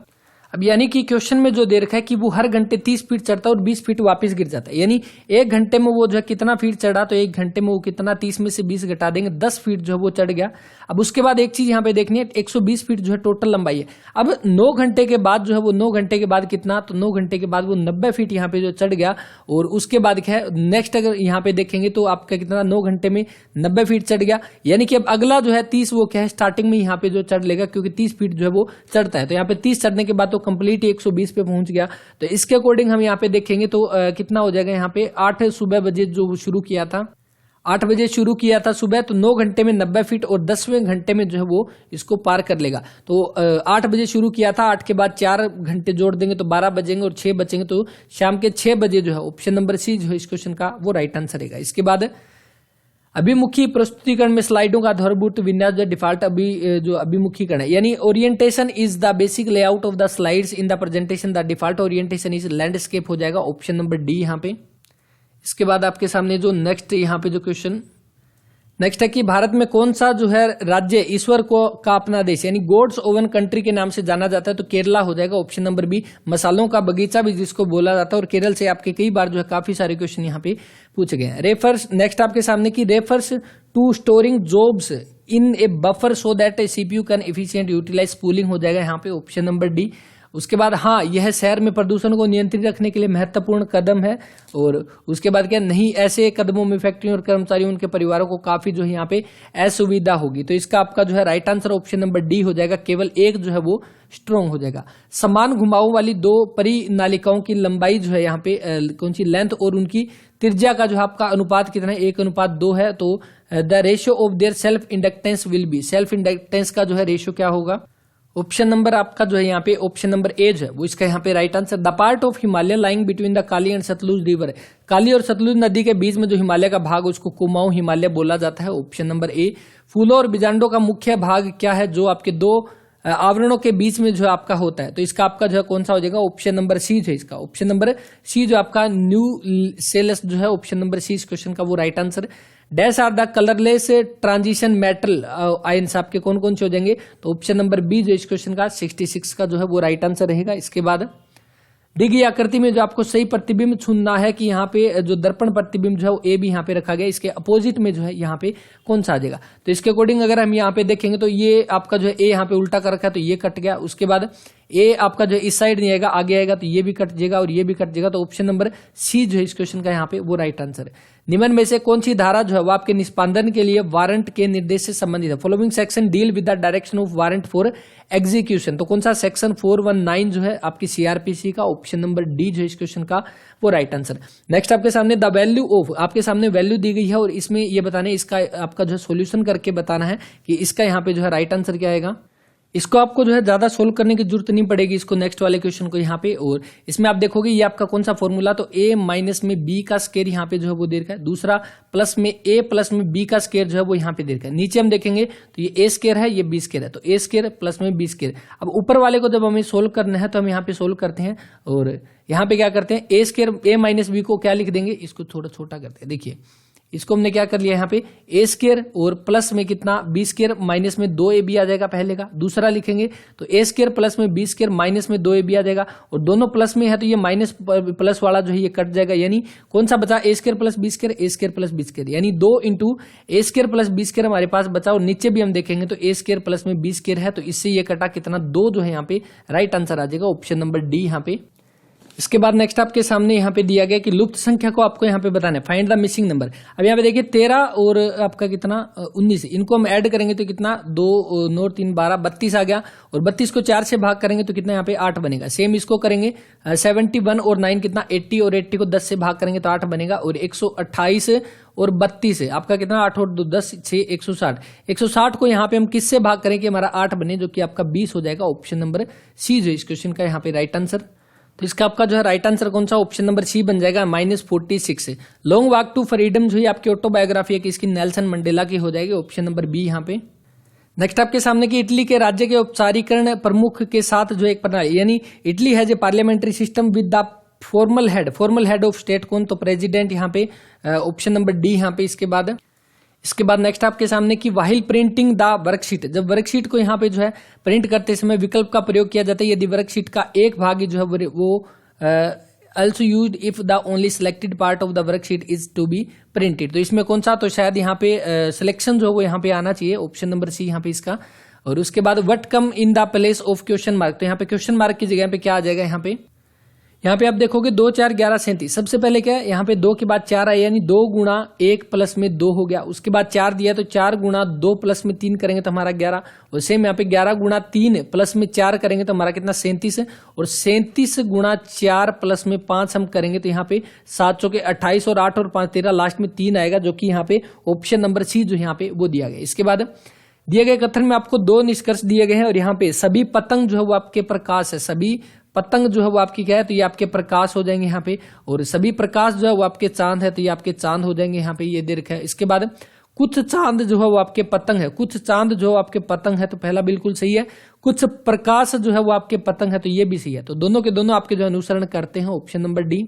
अब यानी कि क्वेश्चन में जो दे रखा है कि वो हर घंटे 30 फीट चढ़ता है और 20 फीट वापस गिर जाता है। यानी 1 घंटे में वो जो है कितना फीट चढ़ा? तो 1 घंटे में वो कितना? 30 में से 20 घटा देंगे, 10 फीट जो है वो चढ़ गया। अब उसके बाद एक चीज यहाँ पे देखनी है, 120 फीट जो है टोटल लंबाई है। अब 9 घंटे के बाद जो है वो 9 घंटे के बाद कितना? तो 9 घंटे के बाद वो 90 फीट यहाँ पे जो चढ़ गया। और उसके बाद क्या है नेक्स्ट अगर यहाँ पे देखेंगे तो आपका कितना? 9 घंटे में 90 फीट चढ़ गया। यानी कि अब अगला जो है 30 वो क्या है स्टार्टिंग में यहाँ पे जो चढ़ लेगा, क्योंकि 30 फीट जो है वो चढ़ता है। तो यहाँ पे 30 चढ़ने के बाद तो कंप्लीट 120 पे पहुंच गया। तो इसके अकॉर्डिंग हम यहाँ पे देखेंगे तो कितना हो जाएगा? यहाँ पे 8 सुबह बजे जो शुरू किया था, 8 बजे शुरू किया था सुबह, तो 9 घंटे में 90 फीट और 10वें घंटे में जो है वो इसको पार कर लेगा। तो 8 बजे शुरू किया था, 8 के बाद 4 घंटे जोड़ देंगे तो 12 बजेंगे और 6 बचेंगे, तो शाम के 6 बजे जो है ऑप्शन नंबर सी जो है इस क्वेश्चन का वो राइट आंसर रहेगा। इसके बाद अभिमुखी प्रस्तुतिकरण में स्लाइडों का आधारभूत विन्यास जो डिफॉल्ट जो अभिमुखीकरण है, यानी orientation is the basic layout of the slides in the presentation, the default orientation is landscape हो जाएगा ऑप्शन नंबर डी यहाँ पे। इसके बाद आपके सामने जो नेक्स्ट यहाँ पे जो क्वेश्चन नेक्स्ट है कि भारत में कौन सा जो है राज्य ईश्वर को का अपना देश यानी गॉड्स ओवन कंट्री के नाम से जाना जाता है, तो केरला हो जाएगा ऑप्शन नंबर बी। मसालों का बगीचा भी जिसको बोला जाता है, और केरल से आपके कई बार जो है काफी सारे क्वेश्चन यहाँ पे पूछे गए हैं। रेफर्स नेक्स्ट आपके सामने की refers to storing jobs in a buffer so that CPU can efficient utilize cooling हो जाएगा यहाँ पे ऑप्शन नंबर डी। उसके बाद हाँ, यह शहर में प्रदूषण को नियंत्रित रखने के लिए महत्वपूर्ण कदम है। और उसके बाद क्या, नहीं ऐसे कदमों में फैक्ट्रियों और कर्मचारियों उनके परिवारों को काफी जो है यहाँ पे असुविधा होगी। तो इसका आपका जो है right answer option number D हो जाएगा, केवल एक जो है वो स्ट्रॉन्ग हो जाएगा। समान घुमाव वाली दो परिनालिकाओं की लंबाई जो है यहाँ पे कौन सी लेंथ और उनकी त्रिज्या का जो आपका अनुपात कितना है, 1:2 है। तो the ratio of their self inductance will be, self inductance का जो है रेशियो क्या होगा, ऑप्शन नंबर आपका जो है यहाँ पे ऑप्शन नंबर ए जो है वो इसका यहाँ पे right answer. The part of Himalaya lying between the Kali and Sutlej river, Kali और सतलुज नदी के बीच में जो हिमालय का भाग उसको कुमाऊं हिमालय बोला जाता है, ऑप्शन नंबर ए। फूलों और बीजांडों का मुख्य भाग क्या है, जो आपके दो आवरणों के बीच में जो आपका होता है, तो इसका आपका जो है कौन सा हो जाएगा, ऑप्शन नंबर सी जो है इसका, ऑप्शन नंबर सी जो आपका न्यूसेलस जो है ऑप्शन नंबर सी इस क्वेश्चन का वो right answer. Dash are the colourless transition metal ions आपके कौन कौन से हो जाएंगे, तो ऑप्शन नंबर बी जो इस क्वेश्चन का 66 का जो है वो राइट आंसर रहेगा। इसके बाद डिगी आकृति में जो आपको सही प्रतिबिंब चुनना है कि यहाँ पे जो दर्पण प्रतिबिंब जो है वो ए भी यहाँ पे रखा गया, इसके अपोजिट में जो है यहाँ पे कौन सा आ जाएगा। तो इसके अकॉर्डिंग अगर हम यहाँ पे देखेंगे तो ये आपका जो है ए यहाँ पे उल्टा कर रखा है तो ये कट गया। उसके बाद ए आपका जो इस साइड नहीं आएगा, आगे आएगा तो ये भी कट जाएगा और ये भी कट जाएगा। तो ऑप्शन नंबर सी जो है इस क्वेश्चन का यहाँ पे वो राइट आंसर है। निम्न में से कौन सी धारा जो है वो आपके निष्पादन के लिए वारंट के निर्देश से संबंधित है। Following section deal with the direction of warrant for execution, तो कौन सा सेक्शन 419 जो है आपकी सीआरपीसी का, ऑप्शन नंबर डी जो है इस क्वेश्चन का वो राइट आंसर। नेक्स्ट आपके सामने द वैल्यू ऑफ, आपके सामने वैल्यू दी गई है और इसमें ये बताने इसका आपका जो है सोल्यूशन करके बताना है कि इसका यहाँ पे जो है राइट आंसर क्या आएगा। इसको आपको जो है ज्यादा सोल्व करने की जरूरत नहीं पड़ेगी इसको, नेक्स्ट वाले क्वेश्चन को यहाँ पे। और इसमें आप देखोगे ये आपका कौन सा फॉर्मूला, तो a माइनस में b का स्क्वायर यहाँ पे जो है वो दे रखा है, दूसरा प्लस में a प्लस में b का स्क्वायर जो है वो यहाँ पे दे रखा है। नीचे हम देखेंगे तो ये a स्क्वायर है, ये b स्क्वायर है, तो a स्क्वायर प्लस में b स्क्वायर। अब ऊपर वाले को जब हमें सोल्व करना है तो हम यहाँ पे सोल्व करते हैं और यहाँ पे क्या करते हैं, a square a minus b को क्या लिख देंगे, इसको थोड़ा छोटा करते हैं। देखिए इसको हमने क्या कर लिया यहाँ पे ए स्क्वायर और प्लस में कितना बी स्क्वायर माइनस में 2ab आ जाएगा पहले का। दूसरा लिखेंगे तो ए स्क्वायर प्लस में बी स्क्वायर माइनस में 2ab आ जाएगा और दोनों प्लस में है तो ये माइनस प्लस वाला जो है ये कट जाएगा, यानी कौन सा बचा, ए स्क्वायर प्लस बी स्क्वायर, ए स्क्वायर प्लस बी स्क्वायर, यानी 2 इंटू ए स्क्वायर प्लस बी स्क्वायर हमारे पास बचा। और नीचे भी हम देखेंगे तो ए स्क्वायर प्लस में बी स्क्वायर है, तो इससे ये कटा कितना 2 जो है यहाँ पे राइट आंसर आ जाएगा, ऑप्शन नंबर डी यहाँ पे। इसके बाद नेक्स्ट आपके सामने यहाँ पे दिया गया कि लुप्त संख्या को आपको यहाँ पे बताना है, फाइंड द मिसिंग नंबर। अब यहाँ पे देखिए 13 और आपका कितना 19, इनको हम ऐड करेंगे तो कितना 2 9 3 12 32 आ गया और 32 को 4 से भाग करेंगे तो कितना यहाँ पे 8 बनेगा। सेम इसको करेंगे 71 और 9 कितना 80 और 80 को 10 से भाग करेंगे तो 8 बनेगा और 128 और 32 है आपका कितना 8 और 2 10 6 160। 160 को यहाँ पे हम किससे भाग करें कि हमारा 8 बने, जो कि आपका 20 हो जाएगा, ऑप्शन नंबर सी जो इस क्वेश्चन का यहाँ पे राइट आंसर। तो इसका आपका जो है राइट आंसर कौन सा, ऑप्शन नंबर सी बन जाएगा -46 है। लॉन्ग वॉक टू फ्रीडम जो है आपकी ऑटोबायोग्राफी है कि इसकी नेल्सन मंडेला की हो जाएगी, ऑप्शन नंबर बी यहाँ पे। नेक्स्ट आपके सामने की इटली के राज्य के औपचारिकरण प्रमुख के साथ जो एक प्रणाली, यानी इटली है जो parliamentary system with the formal head of state कौन, तो प्रेसिडेंट यहाँ पे, ऑप्शन नंबर डी यहाँ पे। इसके बाद नेक्स्ट आपके सामने की वाहिल प्रिंटिंग द वर्कशीट, जब वर्कशीट को यहाँ पे जो है प्रिंट करते समय विकल्प का प्रयोग किया जाता है यदि वर्कशीट का एक भाग जो है वो also used if the only selected part of the worksheet is to be printed। तो इसमें कौन सा, तो शायद यहाँ पे सिलेक्शन जो है वो यहाँ पे आना चाहिए, ऑप्शन नंबर सी यहाँ पे इसका। और उसके बाद what come in the place of question mark, तो यहाँ पे क्वेश्चन मार्क की जगह पे क्या आ जाएगा, यहाँ पे आप देखोगे 2 4 11 37। सबसे पहले क्या है, यहाँ पे 2 के बाद 4 आया, यानी 2 गुणा 1 प्लस में 2 हो गया। उसके बाद 4 दिया तो 4 गुणा 2 प्लस में 3 करेंगे तो हमारा 11। और सेम यहाँ पे 11 गुणा 3 प्लस में 4 करेंगे तो हमारा कितना 37 है। और 37 गुणा 4 प्लस में 5 हम करेंगे तो यहाँ पे 7 चौके 28 और 8 और 5 13, लास्ट में 3 आएगा, जो कि यहाँ पे ऑप्शन नंबर सी जो यहाँ पे वो दिया गया। इसके बाद दिए गए कथन में आपको 2 निष्कर्ष दिए गए हैं और यहाँ पे सभी पतंग जो है वो आपके प्रकाश है, सभी पतंग जो है वो आपकी क्या है, तो ये आपके प्रकाश हो जाएंगे यहाँ पे। और सभी प्रकाश जो है वो आपके चांद है, तो ये आपके चांद हो जाएंगे, यहाँ पे ये दे रखा है। इसके बाद कुछ चांद जो है वो आपके पतंग है, कुछ चांद जो है आपके पतंग है, तो पहला बिल्कुल सही है। कुछ प्रकाश जो है वो आपके पतंग है, तो ये भी सही है। तो दोनों के दोनों आपके जो अनुसरण करते हैं, ऑप्शन नंबर डी।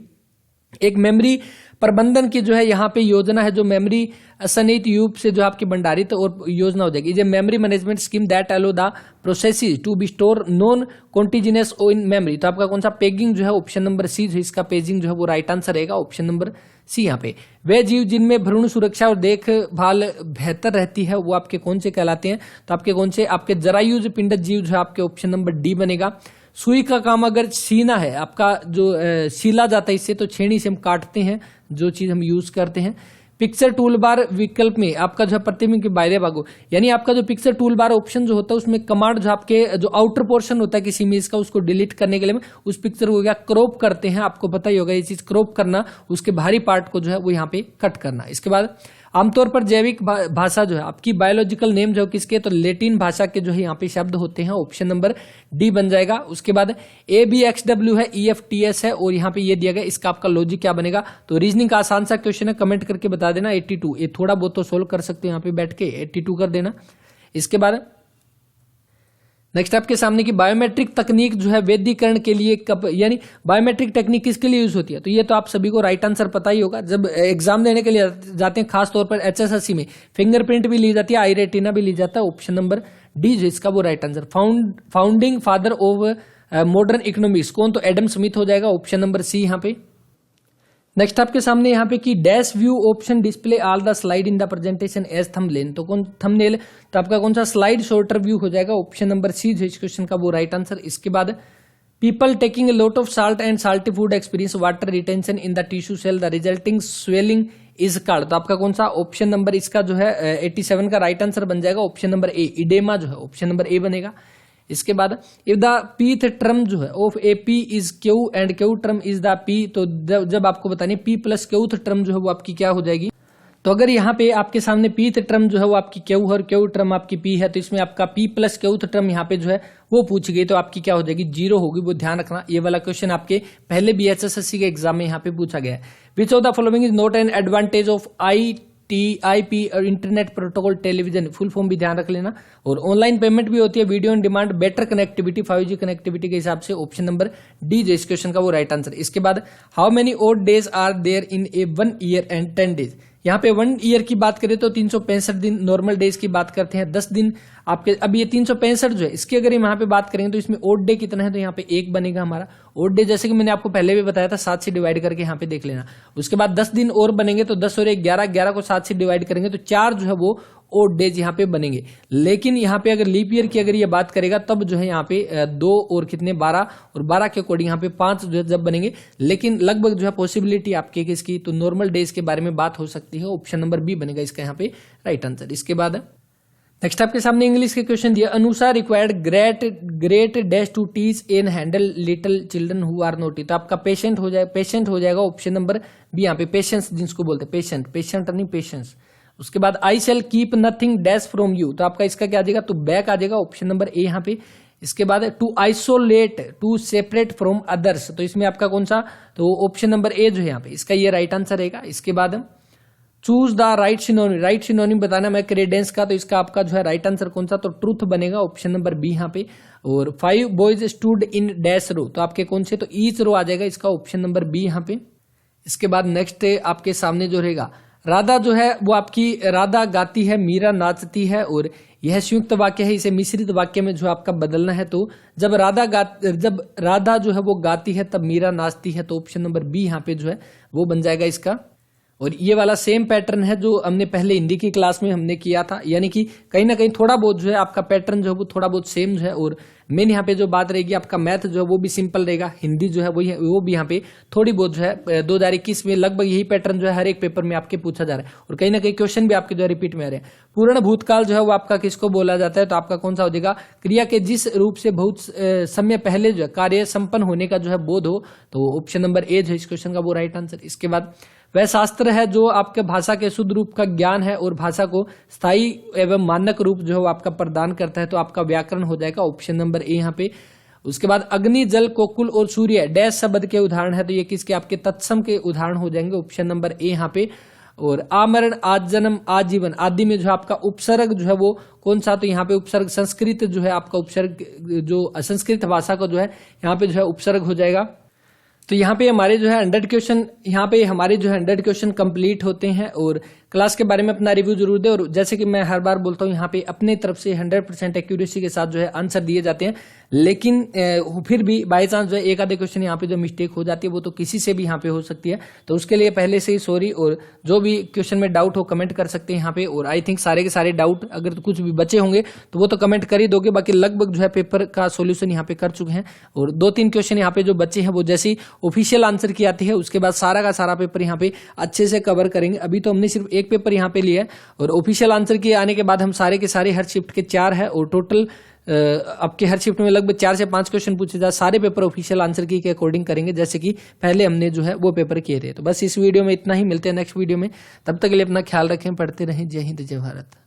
एक मेमोरी प्रबंधन की जो है यहाँ पे योजना है, जो मेमोरी सन्निहित यूप से जो आपकी भंडारित और योजना हो जाएगी। ये memory management scheme that allow the processes to be store non contiguous in memory. तो आपका कौन सा पेगिंग जो है ऑप्शन नंबर सी, जो इसका पेजिंग जो है वो राइट आंसर रहेगा, ऑप्शन नंबर सी। यहाँ पे वे जीव जिनमें भ्रूण सुरक्षा और देखभाल बेहतर रहती है वो आपके कौन से कहलाते हैं? तो आपके कौन से? आपके जरायुज पिंडज जीव जो है आपके ऑप्शन नंबर डी बनेगा। सुई का काम अगर सीना है आपका, जो सीला जाता है इससे, तो छेनी से हम काटते हैं जो चीज हम यूज करते हैं। पिक्चर टूल बार विकल्प में आपका जो है प्रतिबिंब के बाहरी भागो, यानी आपका जो पिक्चर टूल बार ऑप्शन जो होता है उसमें कमांड जो आपके जो आउटर पोर्शन होता है किसी इमेज का, उसको डिलीट करने के लिए उस पिक्चर को क्या क्रॉप करते हैं, आपको पता ही होगा ये चीज क्रॉप करना, उसके बाहरी पार्ट को जो है वो यहाँ पे कट करना। इसके बाद आमतौर पर जैविक भाषा जो है आपकी बायोलॉजिकल नेम जो किसके, तो लेटिन भाषा के जो है यहाँ पे शब्द होते हैं, ऑप्शन नंबर डी बन जाएगा। उसके बाद ABXW है, EFTS है, और यहाँ पे ये दिया गया, इसका आपका लॉजिक क्या बनेगा? तो रीजनिंग का आसान सा क्वेश्चन है, कमेंट करके बता देना। 82 ये थोड़ा बहुत तो सोल्व कर सकते हो यहाँ पे बैठ के, 82 कर देना। इसके बाद नेक्स्ट आपके सामने की बायोमेट्रिक तकनीक जो है वैधीकरण के लिए कब, यानी बायोमेट्रिक टेक्निक किसके लिए यूज होती है? तो ये तो आप सभी को राइट आंसर पता ही होगा। जब एग्जाम देने के लिए जाते हैं, खास तौर पर HSSC में फिंगरप्रिंट भी ली जाती है, आई रेटिना भी ली जाता है, ऑप्शन नंबर डी जो इसका वो right answer. Founding father of modern economics कौन? तो एडम स्मिथ हो जाएगा, ऑप्शन नंबर सी यहाँ पे। नेक्स्ट आपके सामने यहाँ पे कि dash view option display all the slide in the presentation as thumbnail, तो कौन थंबनेल? तो आपका कौन सा? स्लाइड शॉर्टर व्यू हो जाएगा, ऑप्शन नंबर सी जो इस क्वेश्चन का वो राइट आंसर। इसके बाद people taking a lot of salt and salty food experience water retention in the tissue cell, the resulting swelling is called, तो आपका कौन सा? ऑप्शन नंबर इसका जो है 87 का राइट आंसर बन जाएगा, ऑप्शन नंबर ए, इडेमा जो है ऑप्शन नंबर ए बनेगा। इसके बाद इफ द पीथ टर्म जो है of A P is Q and Q term is the P, तो जब आपको बतानी पी प्लस क्यूथ टर्म जो है वो आपकी क्या हो जाएगी? तो अगर यहाँ पे आपके सामने पीथ टर्म जो है वो आपकी क्यू और क्यू टर्म आपकी पी है, तो इसमें आपका पी प्लस क्यूथ टर्म यहाँ पे जो है वो पूछ गई, तो आपकी क्या हो जाएगी? 0 होगी। वो ध्यान रखना, ये वाला क्वेश्चन आपके पहले भी HSSC के एग्जाम में यहाँ पे पूछा गया है। Which of the following is not an advantage of IP और internet protocol television, full form भी ध्यान रख लेना। और ऑनलाइन पेमेंट भी होती है, video on demand, better connectivity, 5G connectivity के हिसाब से, ऑप्शन नंबर डी जो इस क्वेश्चन का वो राइट आंसर। इसके बाद how many odd days are there in a 1 year and 10 days, यहाँ पे 1 ईयर की बात करें तो 365 दिन, नॉर्मल डेज की बात करते हैं 10 दिन आपके। अब ये 365 जो है इसकी अगर हम यहाँ पे बात करेंगे तो इसमें ओड डे कितना है? तो यहाँ पे 1 बनेगा हमारा ओड डे, जैसे कि मैंने आपको पहले भी बताया था 7 से डिवाइड करके यहाँ पे देख लेना। उसके बाद 10 दिन और बनेंगे, तो 10 और 1 11, 11 को 7 से डिवाइड करेंगे तो 4 जो है वो ओड डेज यहाँ पे बनेंगे। लेकिन यहाँ पे अगर लीप ईयर की अगर ये बात करेगा तब जो है यहाँ पे 2 और कितने 12, और 12 के अकॉर्डिंग यहाँ पे 5 जो है जब बनेंगे। लेकिन लगभग जो है पॉसिबिलिटी आपके किसकी, तो नॉर्मल डेज के बारे में बात हो सकती है, ऑप्शन नंबर बी बनेगा इसका यहाँ पे राइट आंसर। इसके बाद नेक्स्ट आपके सामने इंग्लिश के क्वेश्चन दिया, अनुसार required great dash to teach an handle little children who are naughty, तो आपका पेशेंट हो जाएगा, ऑप्शन नंबर बी यहाँ पे। पेशेंस जिसको बोलते हैं, पेशेंट नहीं पेशेंस। उसके बाद I shall keep nothing dash from you, तो आपका इसका क्या आ जाएगा? तो बैक आ जाएगा, ऑप्शन नंबर ए यहाँ पे। इसके बाद to isolate, to separate from others, तो इसमें आपका कौन सा? तो ऑप्शन नंबर ए जो है यहाँ पे इसका ये राइट आंसर रहेगा। इसके बाद चूज द राइट सिनोनिम बताना मैं क्रेडेंस का, तो इसका आपका जो है राइट आंसर कौन सा? तो ट्रूथ बनेगा, ऑप्शन नंबर बी यहाँ पे। और 5 बॉयज स्टूड इन डैश रो, तो आपके कौन से? तो ईच रो आ जाएगा, इसका ऑप्शन नंबर बी यहाँ पे। इसके बाद नेक्स्ट आपके सामने जो रहेगा, राधा जो है वो आपकी राधा गाती है, मीरा नाचती है, और यह संयुक्त वाक्य है, इसे मिश्रित वाक्य में जो आपका बदलना है। तो जब राधा जो है वो गाती है तब मीरा नाचती है, तो ऑप्शन नंबर बी यहाँ पे जो है वो बन जाएगा इसका। और ये वाला सेम पैटर्न है जो हमने पहले हिंदी की क्लास में हमने किया था, यानी कि कहीं ना कहीं थोड़ा बहुत जो है आपका पैटर्न जो है वो थोड़ा बहुत सेम जो है। और मेन यहाँ पे जो बात रहेगी आपका मैथ जो है वो भी सिंपल रहेगा, हिंदी जो है वो भी यहाँ पे थोड़ी बहुत जो है 2021 में लगभग यही पैटर्न जो है हर एक पेपर में आपके पूछा जा रहा है, और कहीं ना कहीं क्वेश्चन भी आपके जो है रिपीट में आ रहे हैं। पूर्ण भूतकाल जो है वो आपका किसको बोला जाता है? तो आपका कौन सा हो जाएगा? क्रिया के जिस रूप से बहुत समय पहले जो है कार्य संपन्न होने का जो है बोध हो, तो ऑप्शन नंबर ए जो है इस क्वेश्चन का वो राइट आंसर। इसके बाद वह शास्त्र है जो आपके भाषा के शुद्ध रूप का ज्ञान है और भाषा को स्थायी एवं मानक रूप जो है वो आपका प्रदान करता है, तो आपका व्याकरण हो जाएगा, ऑप्शन नंबर ए यहाँ पे। उसके बाद अग्नि, जल, कोकुल और सूर्य डैश शब्द के उदाहरण है, तो ये किसके? आपके तत्सम के उदाहरण हो जाएंगे, ऑप्शन नंबर ए यहाँ पे। और आमरण, आज जन्म, आजीवन आदि में जो आपका उपसर्ग जो है वो कौन सा? तो यहाँ पे उपसर्ग संस्कृत जो है आपका उपसर्ग, जो संस्कृत भाषा का जो है यहाँ पे जो है उपसर्ग हो जाएगा। तो यहाँ पे हमारे जो है 100 क्वेश्चन, यहाँ पे हमारे जो है 100 क्वेश्चन कंप्लीट होते हैं। और क्लास के बारे में अपना रिव्यू जरूर दें। और जैसे कि मैं हर बार बोलता हूँ, यहाँ पे अपने तरफ से 100% एक्यूरेसी के साथ जो है आंसर दिए जाते हैं। लेकिन फिर भी बाई चांस जो है एक आधे क्वेश्चन यहाँ पे जो मिस्टेक हो जाती है वो तो किसी से भी यहाँ पे हो सकती है, तो उसके लिए पहले से ही सॉरी। और जो भी क्वेश्चन में डाउट हो कमेंट कर सकते हैं यहाँ पे। और आई थिंक सारे के सारे डाउट अगर कुछ भी बचे होंगे तो वो तो कमेंट कर ही दोगे। बाकी लगभग जो है पेपर का सोल्यूशन यहाँ पे कर चुके हैं। और 2-3 क्वेश्चन यहाँ पे जो बचे हैं वो जैसी ऑफिशियल आंसर की आती है उसके बाद सारा का सारा पेपर यहाँ पे अच्छे से कवर करेंगे। अभी तो हमने सिर्फ एक पेपर यहाँ पे लिया है और ऑफिशियल आंसर के आने के बाद हम सारे के सारे हर शिफ्ट के 4 है और टोटल आपके हर शिफ्ट में लगभग 4 से 5 क्वेश्चन पूछे जाए। सारे पेपर ऑफिशियल आंसर की के अकॉर्डिंग करेंगे जैसे कि पहले हमने जो है वो पेपर किए थे। तो बस इस वीडियो में इतना ही, मिलते हैं नेक्स्ट वीडियो में। तब तक के लिए अपना ख्याल रखें, पढ़ते रहें। जय हिंद, जय भारत।